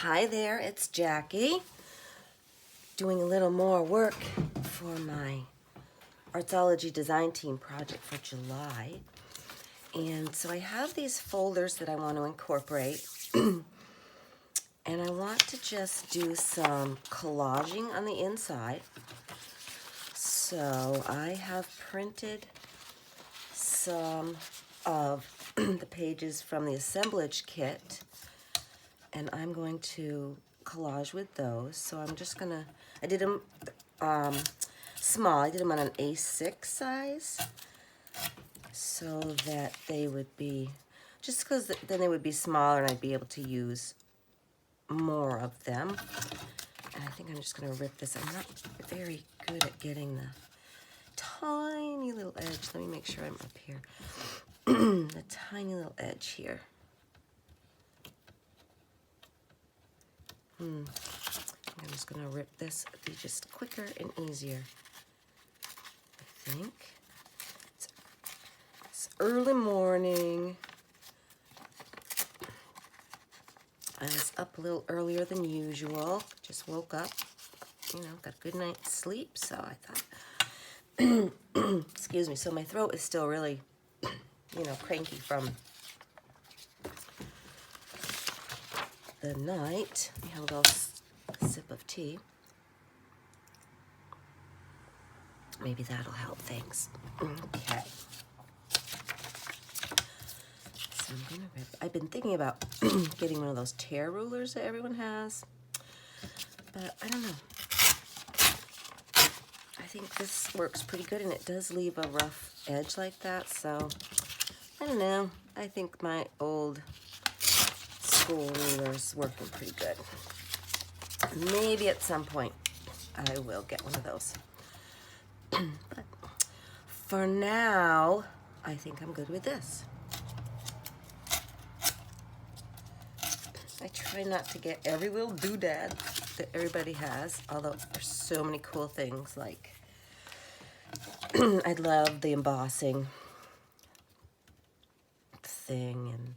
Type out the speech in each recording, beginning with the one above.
Hi there, it's Jackie doing a little more work for my Artzology design team project for July. And so I have these folders that I want to incorporate and I want to just do some collaging on the inside. So I have printed some of the pages from the assemblage kit and I'm going to collage with those. So I'm just gonna, I did them small. I did them on an A6 size so that they would be, just because then they would be smaller and I'd be able to use more of them. And I think I'm just gonna rip this. I'm not very good at getting the tiny little edge. Let me make sure I'm up here. The tiny little edge here. I'm just gonna rip this. It'll be just quicker and easier, I think. It's early morning. I was up a little earlier than usual. Just woke up, you know, got a good night's sleep, so I thought, excuse me, so my throat is still really, you know, cranky from the night. Let me have a little sip of tea. Maybe that'll help, thanks. Okay. So I'm gonna rip. I've been thinking about getting one of those tear rulers that everyone has, but I don't know. I think this works pretty good and it does leave a rough edge like that, so I don't know. I think my old school ruler's working pretty good. Maybe at some point I will get one of those. But for now, I think I'm good with this. I try not to get every little doodad that everybody has, although there's so many cool things like I love the embossing thing, and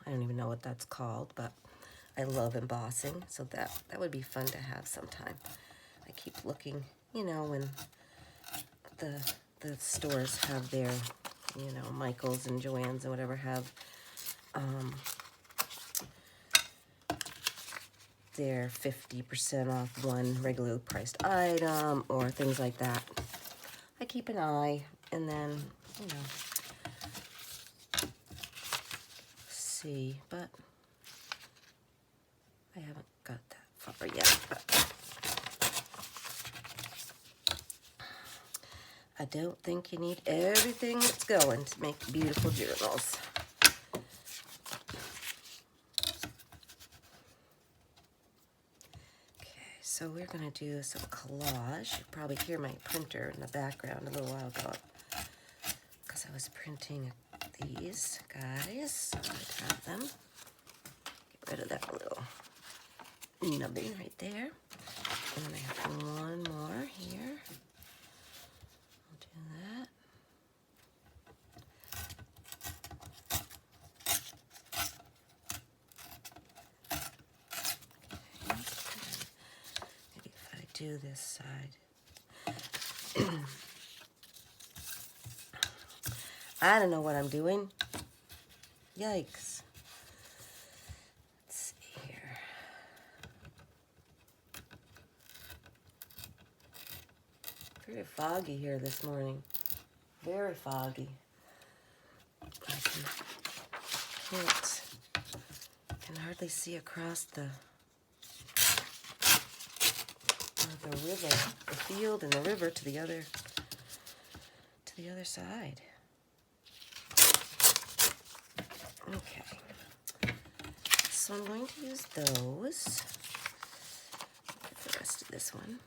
I don't even know what that's called, but I love embossing, so that would be fun to have sometime. I keep looking, you know, when the stores have their, you know, Michael's and Joann's and whatever have their 50% off one regularly priced item or things like that. I keep an eye and then, you know, see, but I haven't got that far yet. But I don't think you need everything that's going to make beautiful journals. So we're going to do some collage. You probably hear my printer in the background a little while ago because I was printing these guys. So I'd have them. Get rid of that little nubbin right there. And then I have one more here. I'll do that. Do this side. I don't know what I'm doing. Yikes. Let's see here. Pretty foggy here this morning. Very foggy. I can hardly see across the river, the field and the river to the other side. Okay, so I'm going to use those. Get the rest of this one.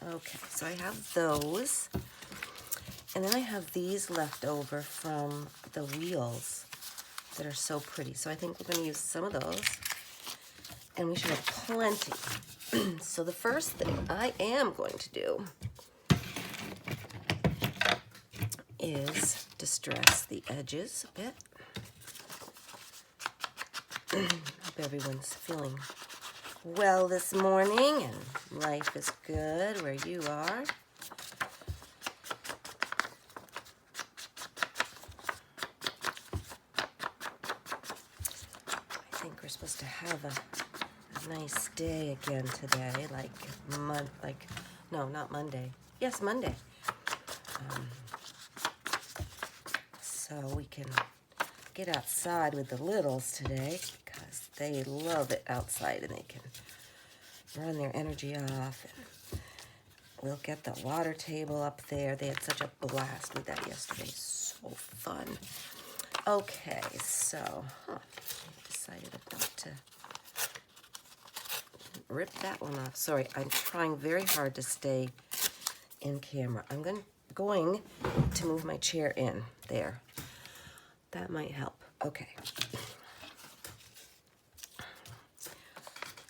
Okay, so I have those, and then I have these left over from the wheels that are so pretty. So I think we're going to use some of those, and we should have plenty. So the first thing I am going to do is distress the edges a bit. Hope everyone's feeling well this morning and life is good where you are. I think we're supposed to have a nice day again today, no, not Monday. Yes, Monday. So we can get outside with the littles today because they love it outside and they can run their energy off. And we'll get the water table up there. They had such a blast with that yesterday. So fun. Okay, so I decided not to rip that one off. Sorry, I'm trying very hard to stay in camera. I'm going to move my chair in there. That might help. Okay.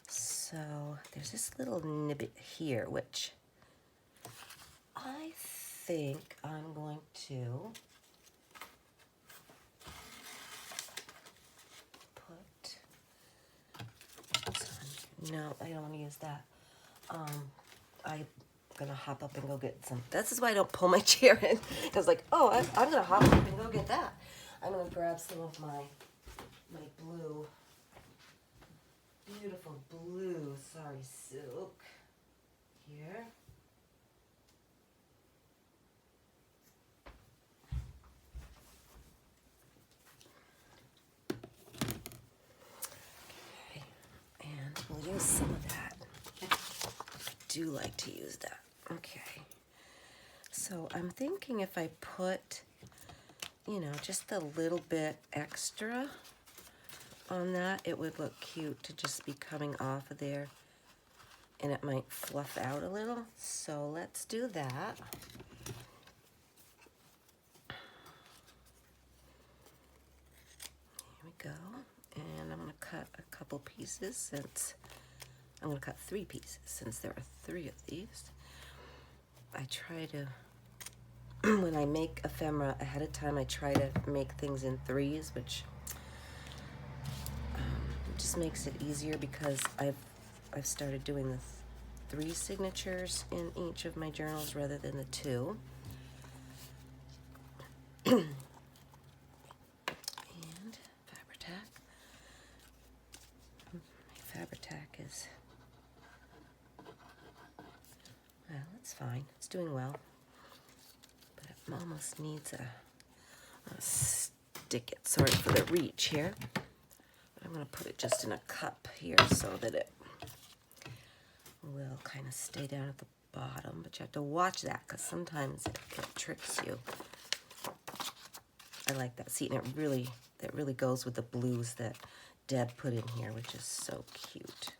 So there's this little nibbit here, which I think I'm going to put. No, I don't want to use that. I'm gonna hop up and go get some. This is why I don't pull my chair in. I was like, oh, I'm gonna hop up and go get that. I'm gonna grab some of my blue, beautiful blue sari silk here. Okay, and we'll use some of that. I do like to use that. Okay, so I'm thinking if I put, you know, just a little bit extra on that, it would look cute to just be coming off of there, and it might fluff out a little. So let's do that. Here we go. And I'm going to cut a couple pieces since I'm going to cut 3 pieces since there are 3 of these. I try to, when I make ephemera ahead of time, I try to make things in 3s, which just makes it easier because I've started doing the 3 signatures in each of my journals rather than the 2. And Fabri-Tac. My Fabri-Tac is, well, it's fine. It's doing well. But it almost needs a stick it. Sorry for the reach here. I'm going to put it just in a cup here so that it will kind of stay down at the bottom. But you have to watch that because sometimes it tricks you. I like that. See, and that really goes with the blues that Deb put in here, which is so cute.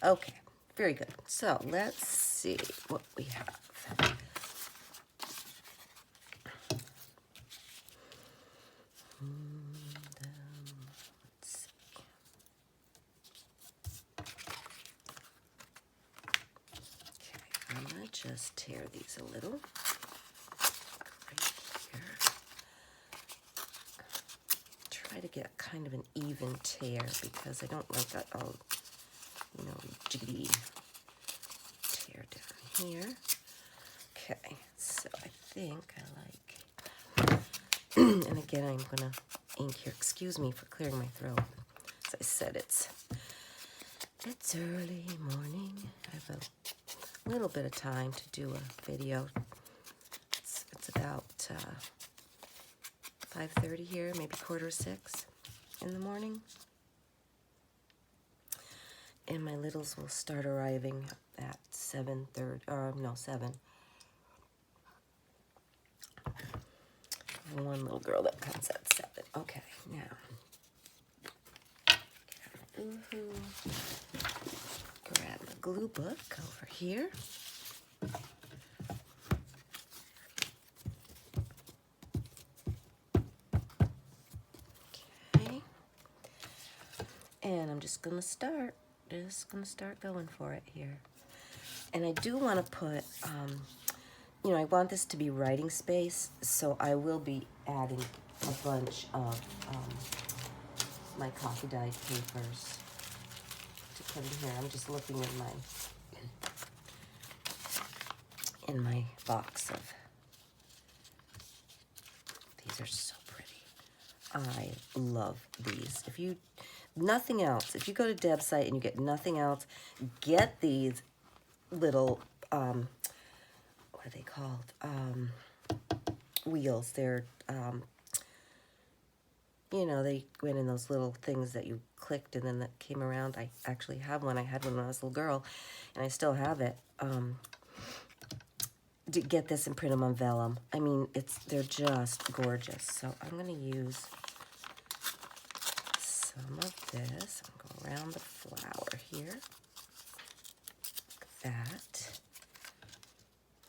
Okay, very good. So let's see what we have. Just tear these a little right here. Try to get kind of an even tear because I don't like that all, you know, jiggly tear down here. Okay, so I think I like, and again, I'm gonna ink here. Excuse me for clearing my throat. As I said, it's early morning. I have a little bit of time to do a video. It's about 5:30 here, maybe 5:45 in the morning. And my littles will start arriving at 7:30, or no, 7. One little girl that comes at 7. Okay, now. Grab the glue book over here. Okay. And I'm just gonna start going for it here. And I do want to put you know, I want this to be writing space, so I will be adding a bunch of my coffee dyed papers to put in here. I'm just looking in my box of, these are so pretty. I love these. If you, nothing else, if you go to Deb's site and you get nothing else, get these little, what are they called? Wheels. They're, you know, they went in those little things that you clicked and then that came around. I actually have one. I had one when I was a little girl, and I still have it. To get this and print them on vellum. I mean, they're just gorgeous. So I'm going to use some of this. I'm going to go around the flower here. Like that.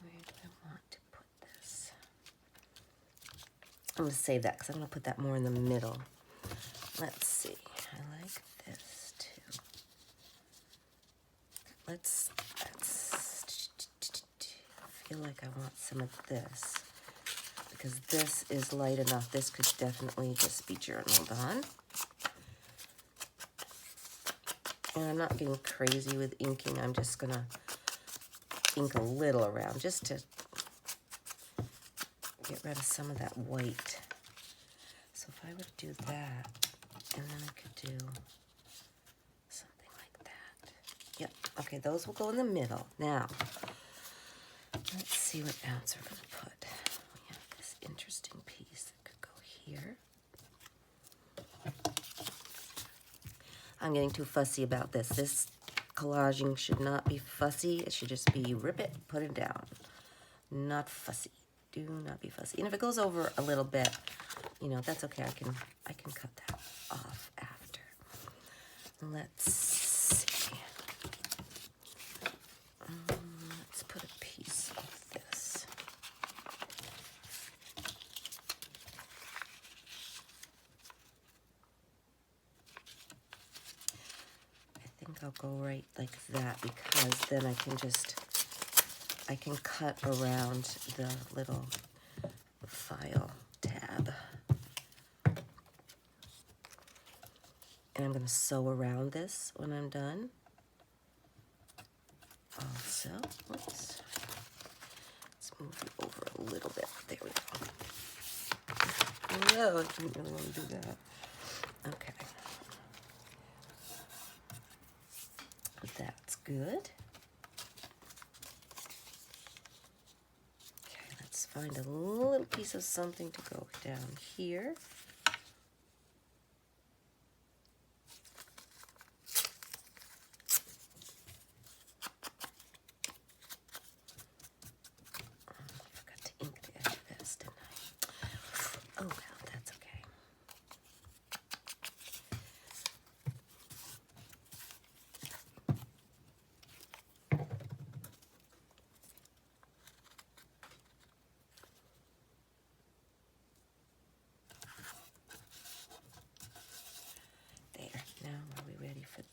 Where do I want to put this? I'm going to save that because I'm going to put that more in the middle. Let's see. I like this too. Let's I feel like I want some of this because this is light enough. This could definitely just be journaled on. And I'm not getting crazy with inking. I'm just going to ink a little around just to get rid of some of that white. So if I would do that, and then I could do something like that. Yep, okay, those will go in the middle. Now, let's see what else we're going to put. We have this interesting piece that could go here. I'm getting too fussy about this. This collaging should not be fussy. It should just be rip it, put it down. Not fussy. Do not be fussy. And if it goes over a little bit, you know, that's okay. I can cut that off after. Let's see. Let's put a piece of this. I think I'll go right like that because then I can cut around the little file tab. And I'm going to sew around this when I'm done. Also, oops, let's move it over a little bit. There we go. No, I didn't really want to do that. Okay. That's good. Okay, let's find a little piece of something to go down here.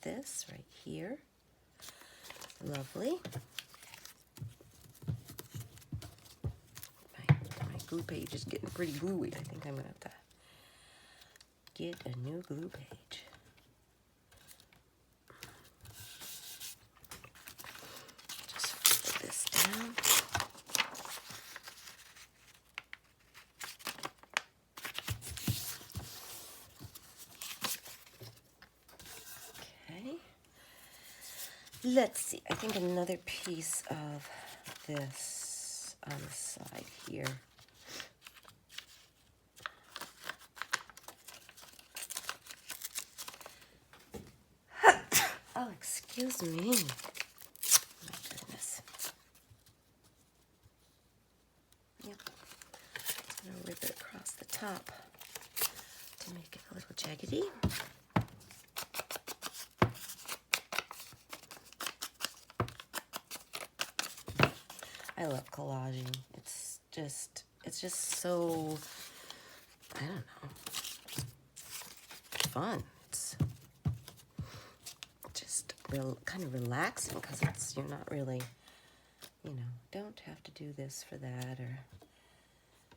This right here. Lovely. My glue page is getting pretty gluey. I think I'm going to have to get a new glue page. Just put this down. Let's see, I think another piece of this on the side here. Oh, excuse me. My goodness. Yep. I'm going to rip it across the top to make it a little jaggedy. I love collaging. It's just so, I don't know, fun. It's just kind of relaxing because you're not really, you know, don't have to do this for that, or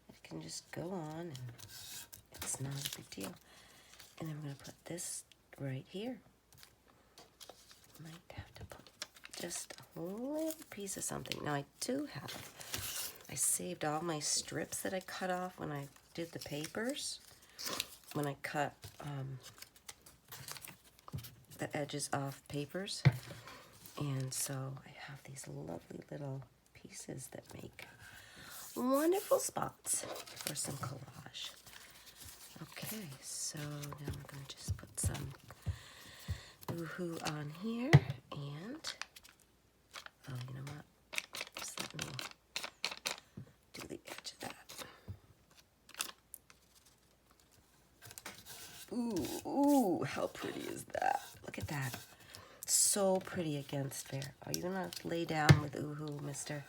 it can just go on, and it's not a big deal. And I'm going to put this right here. Might have to put just a little piece of something. Now I saved all my strips that I cut off when I did the papers, when I cut the edges off papers. And so I have these lovely little pieces that make wonderful spots for some collage. Okay, so now I'm going to just put some Woohoo on here, and oh, you know what? Just let me do the edge of that. Ooh, ooh, how pretty is that? Look at that. So pretty against there. Are you gonna lay down with Woohoo, mister?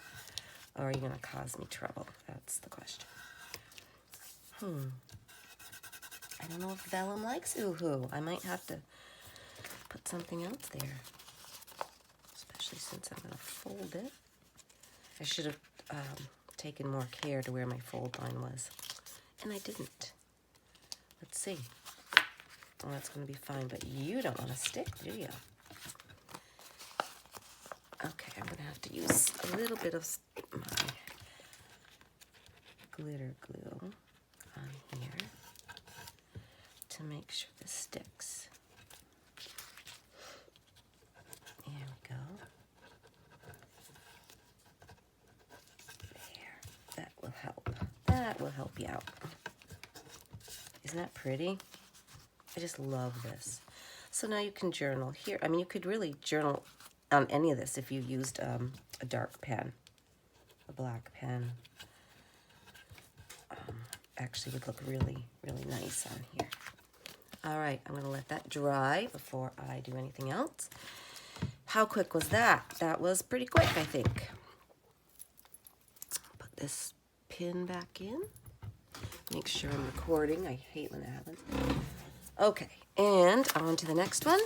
Or are you gonna cause me trouble? That's the question. I don't know if vellum likes Woohoo. I might have to put something else there, especially since I'm gonna fold it. I should have taken more care to where my fold line was, and I didn't. Let's see. Well, that's gonna be fine, but you don't want to stick, do you? Okay, I'm gonna have to use a little bit of my glitter glue on here to make sure this sticks. There we go. There, that will help. That will help you out. Isn't that pretty? I just love this. So now you can journal here. I mean, you could really journal on any of this if you used a dark pen, a black pen. Actually would look really, really nice on here. All right, I'm gonna let that dry before I do anything else. How quick was that? That was pretty quick, I think. Put this pin back in. Make sure I'm recording. I hate when that happens. Okay, and on to the next one.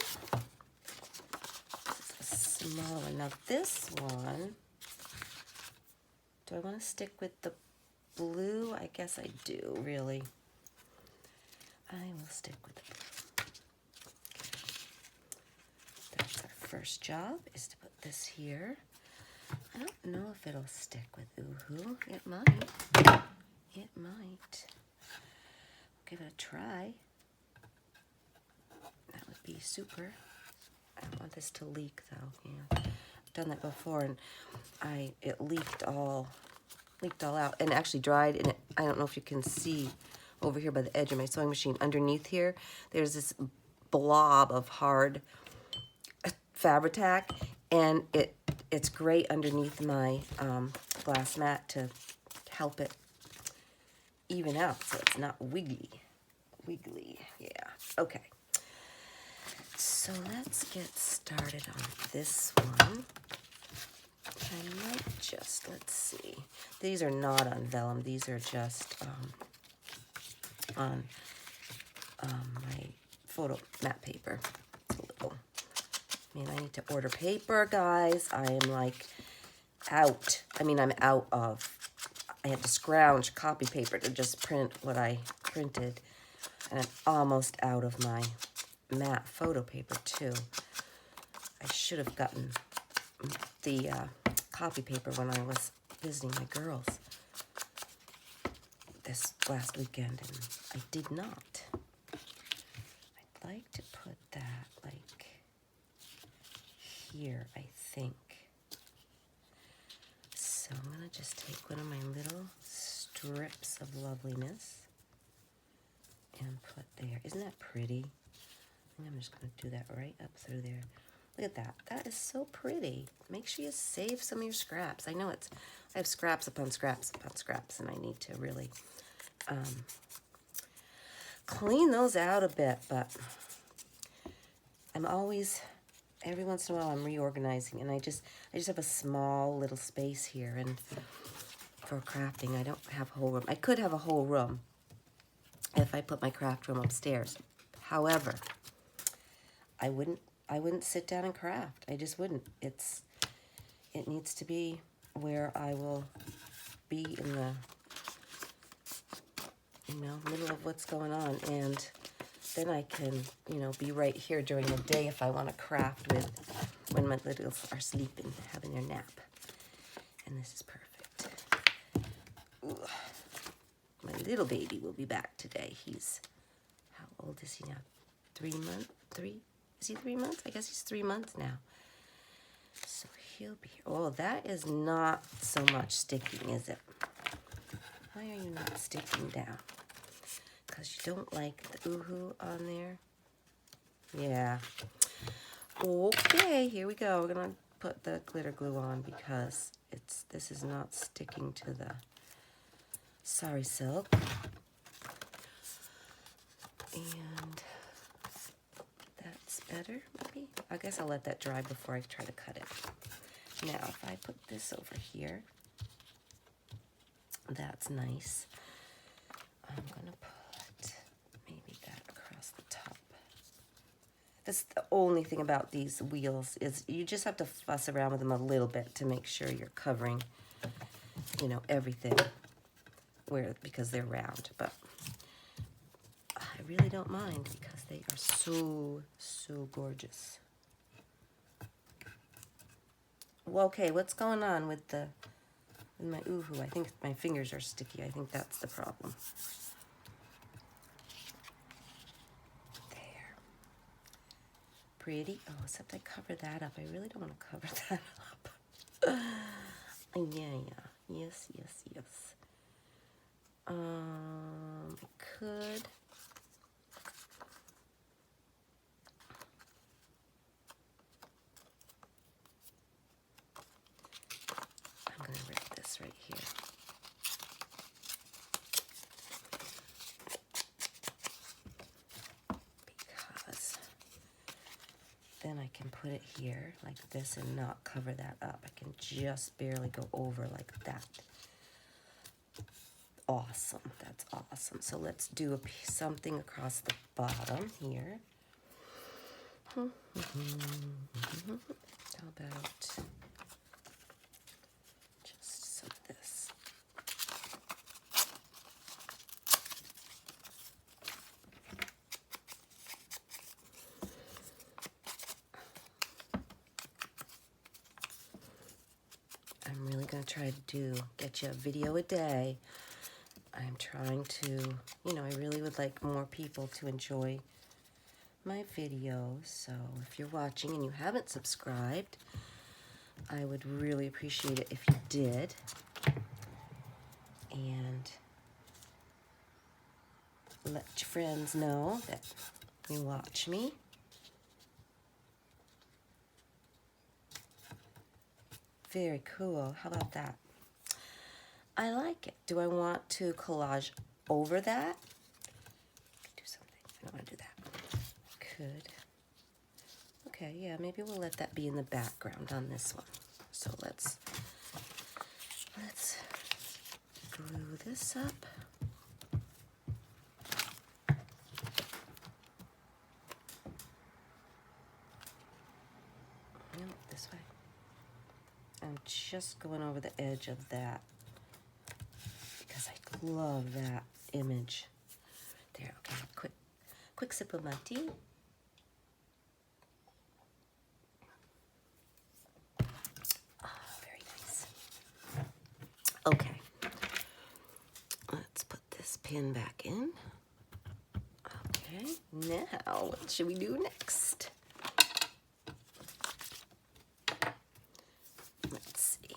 Smaller one. Now this one, do I want to stick with the blue? I guess I do, really. I will stick with the blue. Okay. That's our first job, is to put this here. I don't know if it'll stick with Woohoo. It might. It might. Give it a try. That would be super. I don't want this to leak though. Yeah, I've done that before, and it leaked all out, and actually dried. And I don't know if you can see over here by the edge of my sewing machine. Underneath here, there's this blob of hard Fabri-Tac, and it's great underneath my glass mat to help it even out, so it's not wiggly. Yeah. Okay. So let's get started on this one. I might just, let's see. These are not on vellum. These are just on my photo matte paper. I mean, I need to order paper, guys. I am like out. I mean, I'm out of. I had to scrounge copy paper to just print what I printed. And I'm almost out of my matte photo paper too. I should have gotten the copy paper when I was visiting my girls this last weekend, and I did not. I'd like to put that like here, I think. So I'm gonna just take one of my little strips of loveliness and put there. Isn't that pretty? I think I'm just going to do that right up through there. Look at that. That is so pretty. Make sure you save some of your scraps. I know I have scraps upon scraps upon scraps, and I need to really clean those out a bit, but I'm always, every once in a while I'm reorganizing, and I just have a small little space here, and for crafting, I don't have a whole room. I could have a whole room if I put my craft room upstairs. However, I wouldn't sit down and craft. I just wouldn't. It needs to be where I will be in the, middle of what's going on, and then I can, be right here during the day if I want to craft with when my littles are sleeping, having their nap. And this is perfect. Ooh. My little baby will be back today. He's, how old is he now? 3 months? 3? Is he 3 months? I guess he's 3 months now. So he'll be here. Oh, that is not so much sticking, is it? Why are you not sticking down? Because you don't like the ooh-hoo on there? Yeah. Okay, here we go. We're going to put the glitter glue on because this is not sticking to the sari silk. And that's better, maybe? I guess I'll let that dry before I try to cut it. Now, if I put this over here, that's nice. I'm going to put maybe that across the top. That's the only thing about these wheels is you just have to fuss around with them a little bit to make sure you're covering, everything because they're round. But I really don't mind because they are so, so gorgeous. Well, okay, what's going on with my ooh-hoo? I think my fingers are sticky. I think that's the problem. There. Pretty. Oh, except I cover that up. I really don't want to cover that up. Yeah. Yes. I could. I'm going to rip this right here. Because then I can put it here like this and not cover that up. I can just barely go over like that. Awesome. That's awesome. So let's do something across the bottom here. How about just some of this? I'm really going to try to get you a video a day. I'm trying to, I really would like more people to enjoy my videos. So if you're watching and you haven't subscribed, I would really appreciate it if you did. And let your friends know that you watch me. Very cool. How about that? I like it. Do I want to collage over that? Do something. I don't want to do that. Could. Okay, yeah, maybe we'll let that be in the background on this one. So let's glue this up. No, this way. I'm just going over the edge of that because I love that image. There, okay, quick sip of my tea. Oh, very nice. Okay, let's put this pin back in. Okay, now what should we do next? Let's see.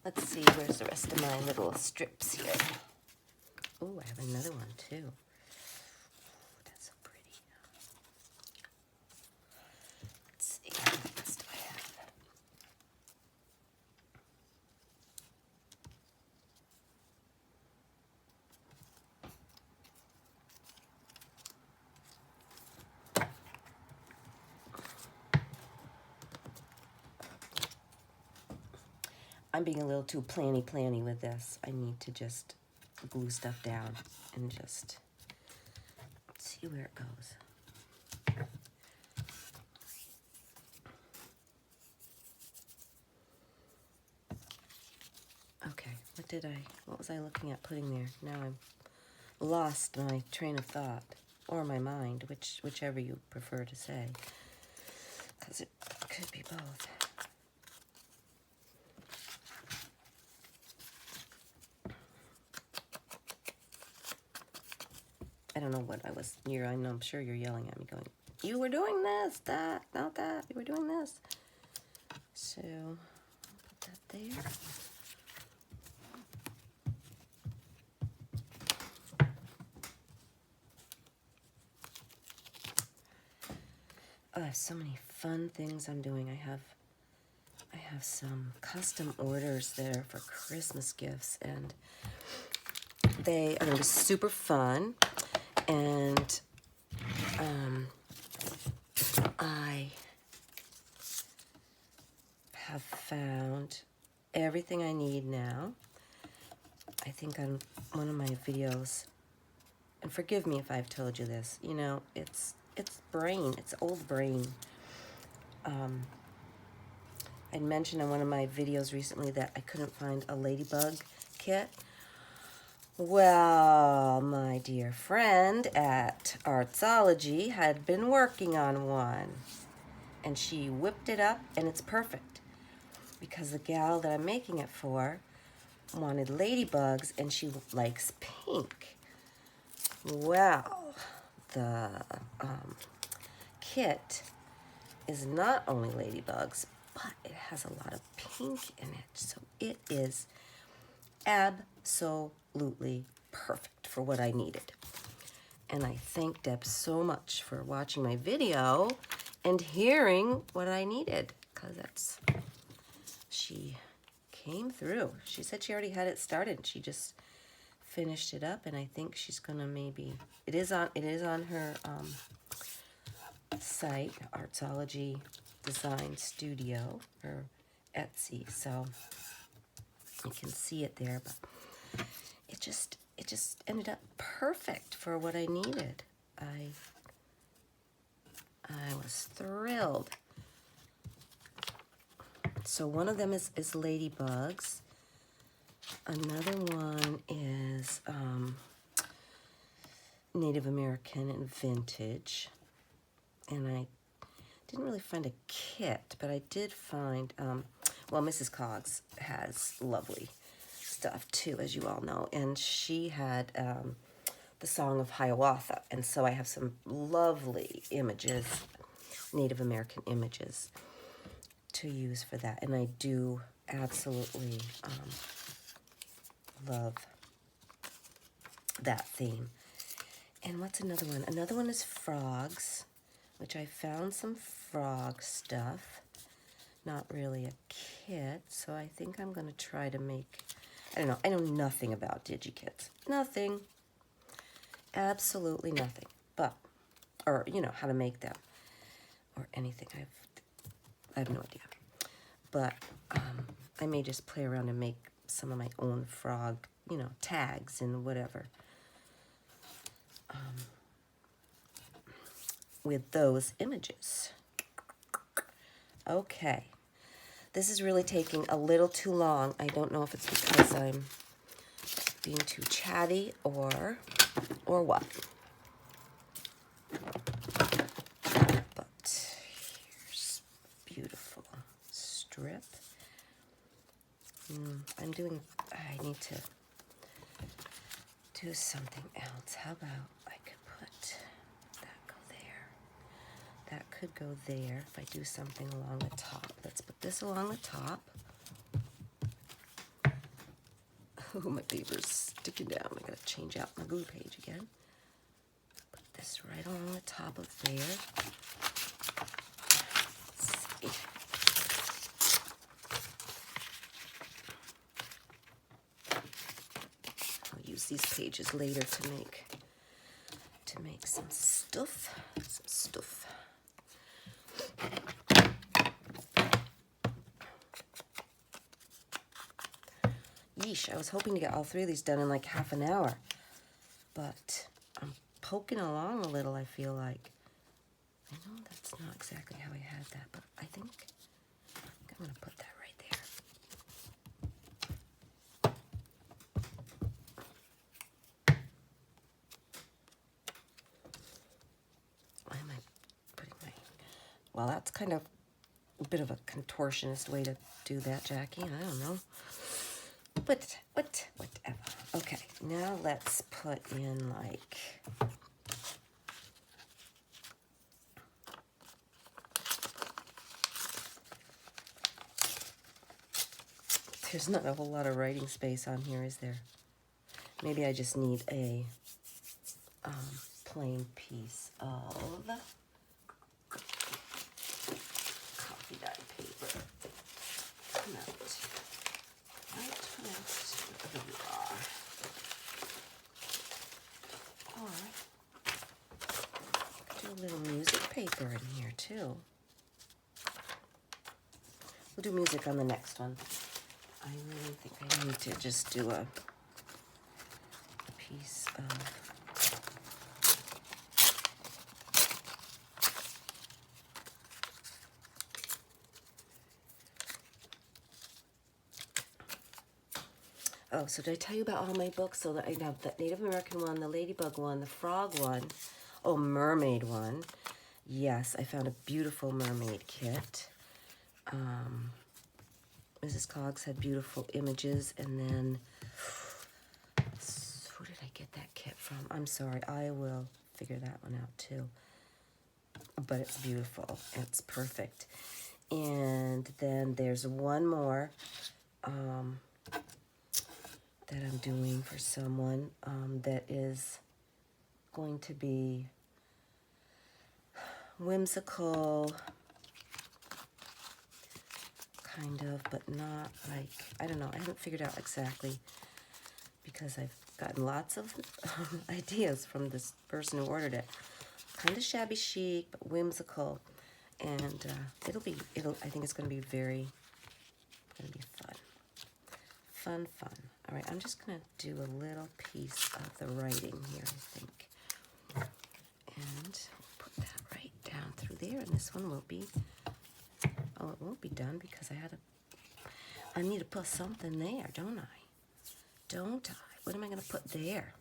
Let's see, where's the rest of my little strips here? Oh, I have another one too. That's so pretty. Let's see, what else do I have? I'm being a little too planny with this. I need to just glue stuff down and just see where it goes. what was I looking at putting there? Now I'm lost my train of thought, or my mind, whichever you prefer to say, because it could be both. I don't know what I was, I'm sure you're yelling at me going, you were doing this, that, not that, you were doing this. So, I'll put that there. I have so many fun things I'm doing. I have some custom orders there for Christmas gifts, and they are going to be super fun. And I have found everything I need now. I think on one of my videos, and forgive me if I've told you this, you know, it's old brain. I mentioned in one of my videos recently that I couldn't find a ladybug kit. Well, my dear friend at Artzology had been working on one, and she whipped it up, and it's perfect because the gal that I'm making it for wanted ladybugs, and she likes pink. Well, the kit is not only ladybugs, but it has a lot of pink in it, so it is absolutely perfect for what I needed. And I thank Deb so much for watching my video and hearing what I needed, because she came through. She said she already had it started. She just finished it up, and I think she's gonna it is on her site, Artzology Design Studio, or Etsy, so you can see it there, but it just ended up perfect for what I needed. I was thrilled. So one of them is ladybugs. Another one is Native American and vintage. And I didn't really find a kit, but I did find, well, Mrs. Coggs has lovely stuff too, as you all know. And she had the Song of Hiawatha. And so I have some lovely images, Native American images, to use for that. And I do absolutely love that theme. And what's another one? Another one is frogs, which I found some frog stuff. Not really a kit, so I think I'm going to try to make, I don't know, I know nothing about DigiKits. Nothing. Absolutely nothing. But, or, you know, how to make them. Or anything. I have no idea. But I may just play around and make some of my own frog, you know, tags and whatever. With those images. Okay. This is really taking a little too long. I don't know if it's because I'm being too chatty or what. But here's beautiful strip. I need to do something else. How about I could put that go there. That could go there if I do something along the top. Let's put this along the top. Oh, my paper's sticking down. I gotta change out my glue page again. Put this right along the top of there. Let's see. I'll use these pages later to make some stuff. Yeesh, I was hoping to get all three of these done in like half an hour, but I'm poking along a little, I feel like. I know that's not exactly how I had that, but I think I'm going to put that right there. Well, that's kind of a bit of a contortionist way to do that, Jackie. I don't know. But whatever. Okay, now let's put in like there's not a whole lot of writing space on here, is there? Maybe I just need a plain piece of coffee dye paper. Come out. Wherever you are. Or do a little music paper in here too. We'll do music on the next one. I really think I need to just do a piece of oh, so did I tell you about all my books? So that I have the Native American one, the Ladybug one, the Frog one, oh, Mermaid one. Yes, I found a beautiful mermaid kit. Mrs. Coggs had beautiful images, and then who did I get that kit from? I'm sorry, I will figure that one out too. But it's beautiful, it's perfect. And then there's one more that I'm doing for someone that is going to be whimsical, kind of, but not like, I don't know, I haven't figured out exactly, because I've gotten lots of ideas from this person who ordered it. Kind of shabby chic, but whimsical, and I think it's going to be fun. Fun. All right, I'm just going to do a little piece of the writing here, I think. And put that right down through there, and this one will be, oh, it won't be done because I need to put something there, don't I? Don't I? What am I going to put there?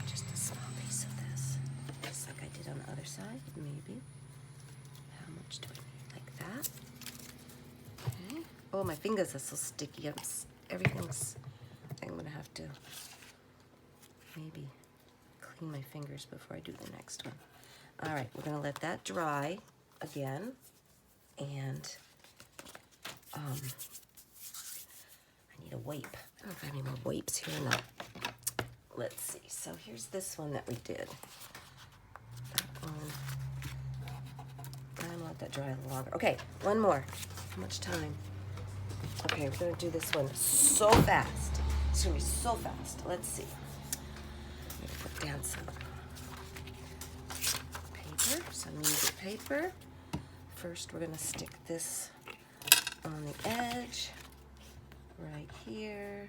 Just a small piece of this, just like I did on the other side, maybe. How much do I need? Like that? Okay. Oh, my fingers are so sticky. I'm going to have to maybe clean my fingers before I do the next one. All right, we're going to let that dry again. And I need a wipe. I don't know if I have any more wipes here or not. Let's see. So here's this one that we did. That one. I'm going to let that dry a little longer. Okay, one more. How much time? Okay, we're going to do this one so fast. It's going to be so fast. Let's see. I'm going to put down some paper, some music paper. First, we're going to stick this on the edge, right here.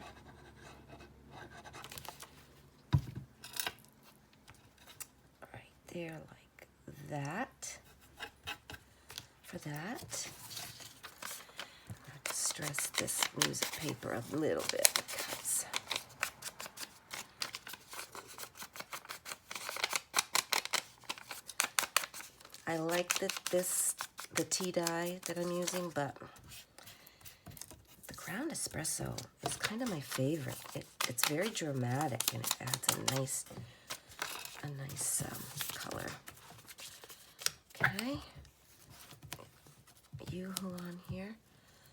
Right there, like that. For that, I'm going to stress this music paper a little bit because I like the tea dye that I'm using, but the ground espresso is kind of my favorite. It's very dramatic, and it adds a nice color. Okay, Yoo-hoo on here.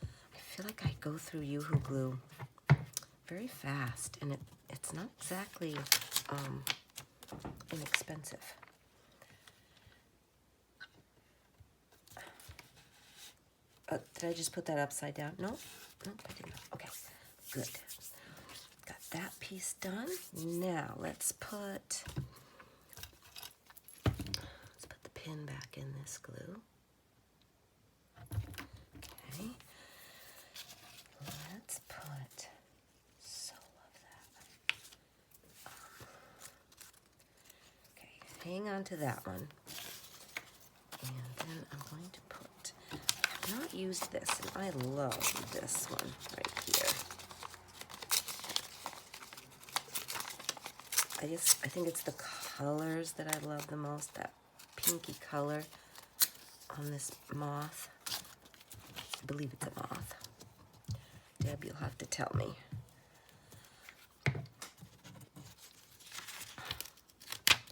I feel like I go through Yoo-hoo glue very fast, and it's not exactly inexpensive. Did I just put that upside down? No, I didn't. Okay, good. Got that piece done. Now let's put the pin back in this glue. Okay. Let's put. So love that. Okay, hang on to that one, and then I'm going to put. Not used this, and I love this one right here. I I think it's the colors that I love the most, that pinky color on this moth. I believe it's a moth. Deb, you'll have to tell me.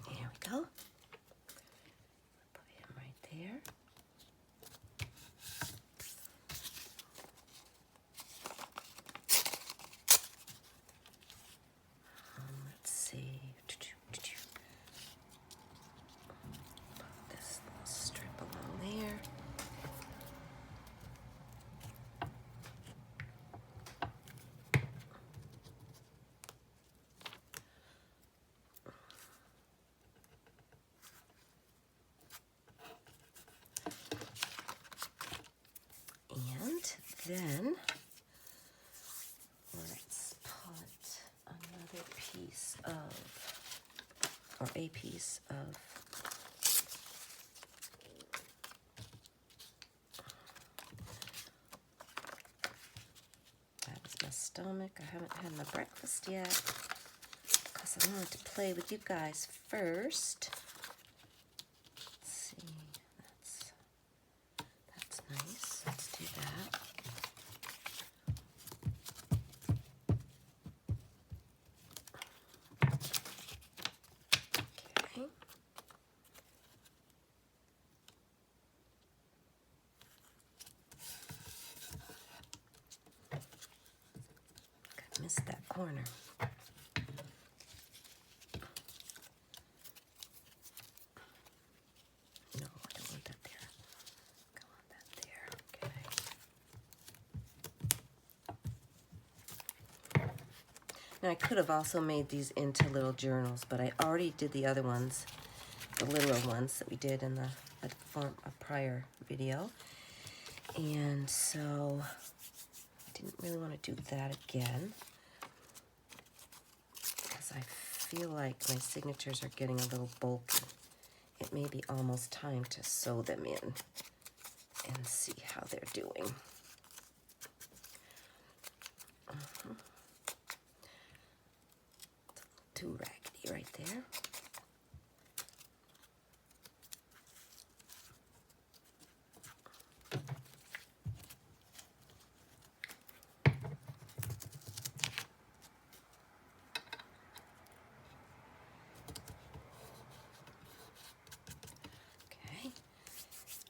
Here we go. Put him right there. Let's see. Put this little strip along there. Then let's put another piece of, or a piece of, that was my stomach. I haven't had my breakfast yet because I wanted to play with you guys first. Let's see, that's nice. Let's do that. Missed that corner. No, I don't want that there. I want that there. Okay. Now I could have also made these into little journals, but I already did the other ones, the littler ones that we did in a prior video. And so I didn't really want to do that again, because I feel like my signatures are getting a little bulky. It may be almost time to sew them in and see how they're doing. It's too raggedy right there.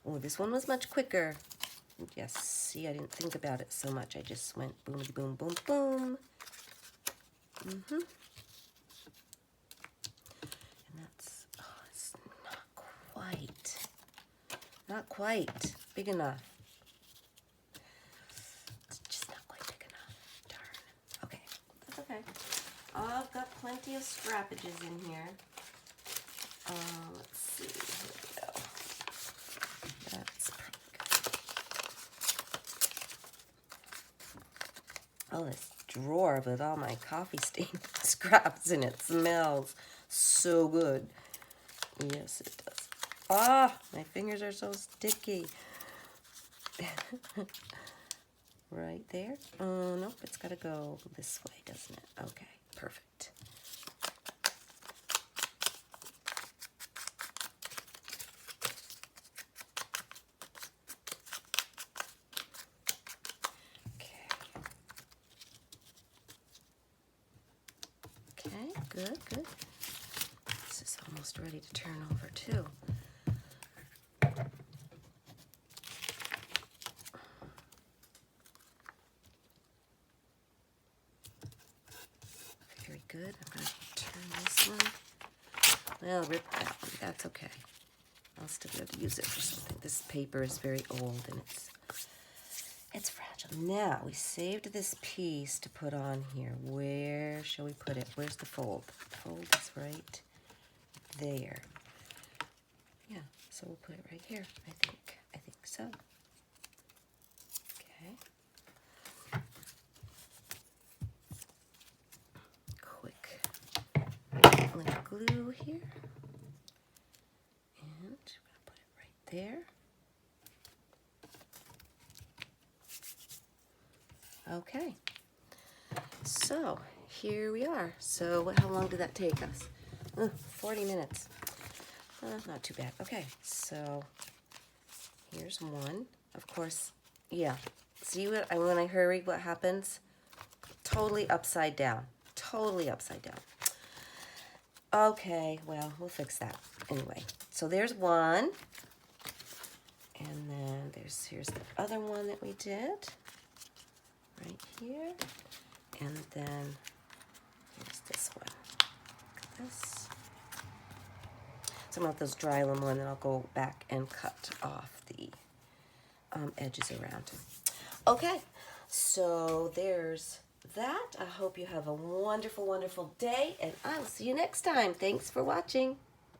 Oh, this one was much quicker. Yes, see, I didn't think about it so much. I just went boom, boom, boom, boom. And that's, oh, it's not quite big enough. It's just not quite big enough. Darn. Okay, that's okay. I've got plenty of scrappages in here. Let's see, here we go. That's pretty good. Oh, this drawer with all my coffee stain scraps in it smells so good. Yes, it does. Ah, my fingers are so sticky. Right there. Oh, nope, it's got to go this way, doesn't it? Okay, perfect. Good, good. This is almost ready to turn over too. Very good. I'm going to turn this one. Well, rip that one. That's okay. I'll still be able to use it for something. This paper is very old and it's fragile. Now, we saved this piece to put on here. Where shall we put it? Where's the fold? The fold is right there. Yeah, so we'll put it right here, I think. I think so. Okay. Quick little glue here. And we're going to put it right there. Okay, so here we are. So how long did that take us? 40 minutes. Not too bad. Okay, so here's one. Of course, yeah. See when I hurry, what happens? Totally upside down. Totally upside down. Okay, well, we'll fix that. Anyway, so there's one. And then here's the other one that we did. Right here. And then here's this one. Look at this. So I'm going to let those dry a little more, and then I'll go back and cut off the edges around. Okay, so there's that. I hope you have a wonderful, wonderful day, and I'll see you next time. Thanks for watching.